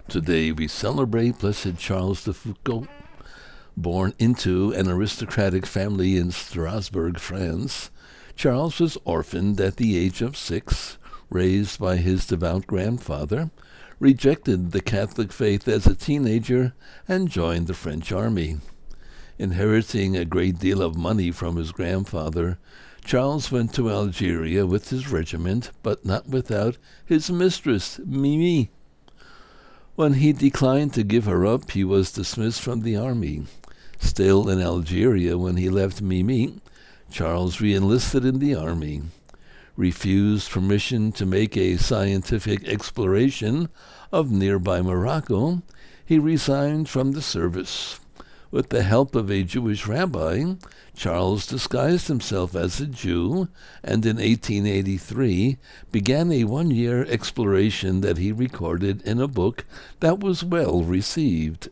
Today we celebrate Blessed Charles de Foucauld. Born into an aristocratic family in Strasbourg, France, Charles was orphaned at the age of 6, raised by his devout grandfather, rejected the Catholic faith as a teenager, and joined the French army. Inheriting a great deal of money from his grandfather, Charles went to Algeria with his regiment, but not without his mistress, Mimi. When he declined to give her up, he was dismissed from the army. Still in Algeria when he left Mimi, Charles re-enlisted in the army. Refused permission to make a scientific exploration of nearby Morocco, he resigned from the service. With the help of a Jewish rabbi, Charles disguised himself as a Jew and in 1883 began a one-year exploration that he recorded in a book that was well received.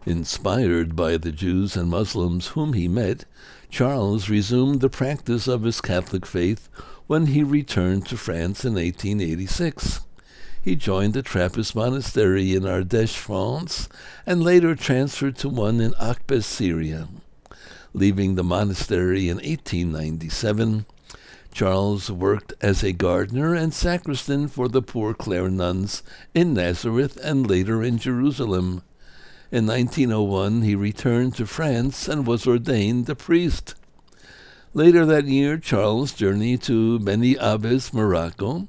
Inspired by the Jews and Muslims whom he met, Charles resumed the practice of his Catholic faith when he returned to France in 1886. He joined the Trappist monastery in Ardèche, France, and later transferred to one in Akbes, Syria. Leaving the monastery in 1897, Charles worked as a gardener and sacristan for the Poor Clare nuns in Nazareth and later in Jerusalem. In 1901, he returned to France and was ordained a priest. Later that year, Charles journeyed to Beni Abbes, Morocco,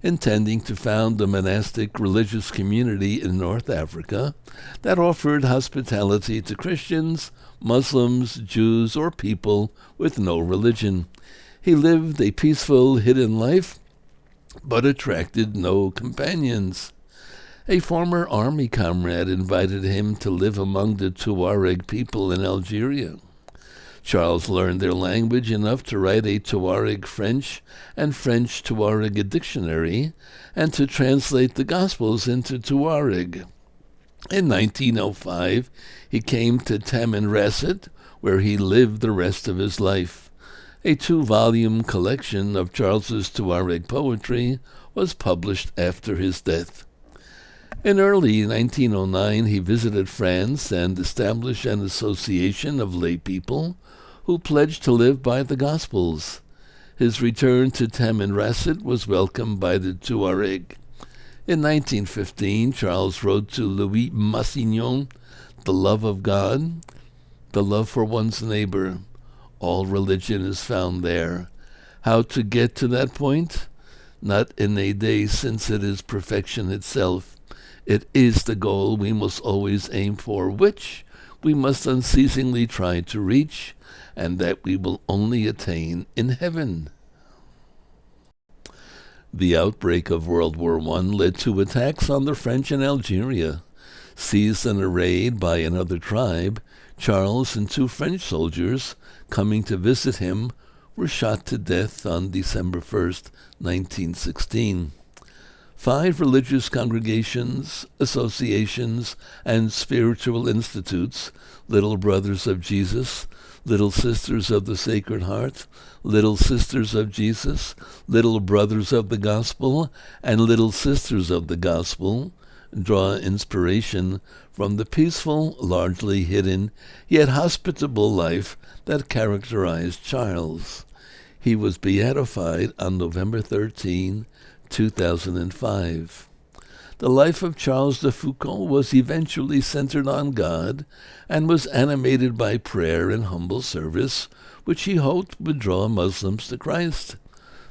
intending to found a monastic religious community in North Africa that offered hospitality to Christians, Muslims, Jews, or people with no religion. He lived a peaceful, hidden life, but attracted no companions. A former army comrade invited him to live among the Tuareg people in Algeria. Charles learned their language enough to write a Tuareg French and French Tuareg dictionary and to translate the Gospels into Tuareg. In 1905, he came to Tamanrasset, where he lived the rest of his life. A 2-volume collection of Charles's Tuareg poetry was published after his death. In early 1909, he visited France and established an association of lay people who pledged to live by the Gospels. His return to Tamanrasset was welcomed by the Tuareg. In 1915, Charles wrote to Louis Massignon, "The love of God, the love for one's neighbor. All religion is found there. How to get to that point? Not in a day, since it is perfection itself. It is the goal we must always aim for, which we must unceasingly try to reach, and that we will only attain in heaven." The outbreak of World War I led to attacks on the French in Algeria. Seized in a raid by another tribe, Charles and 2 French soldiers, coming to visit him, were shot to death on December 1st, 1916. 5 religious congregations, associations, and spiritual institutes, Little Brothers of Jesus, Little Sisters of the Sacred Heart, Little Sisters of Jesus, Little Brothers of the Gospel, and Little Sisters of the Gospel, draw inspiration from the peaceful, largely hidden, yet hospitable life that characterized Charles. He was beatified on November 13, 2005. The life of Charles de Foucauld was eventually centered on God and was animated by prayer and humble service, which he hoped would draw Muslims to Christ.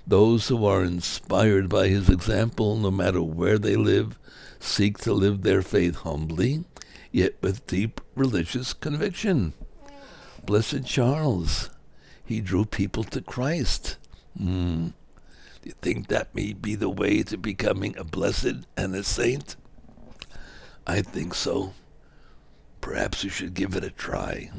Those who are inspired by his example, no matter where they live, seek to live their faith humbly, yet with deep religious conviction. Blessed Charles, he drew people to Christ. Do you think that may be the way to becoming a blessed and a saint? I think so. Perhaps you should give it a try.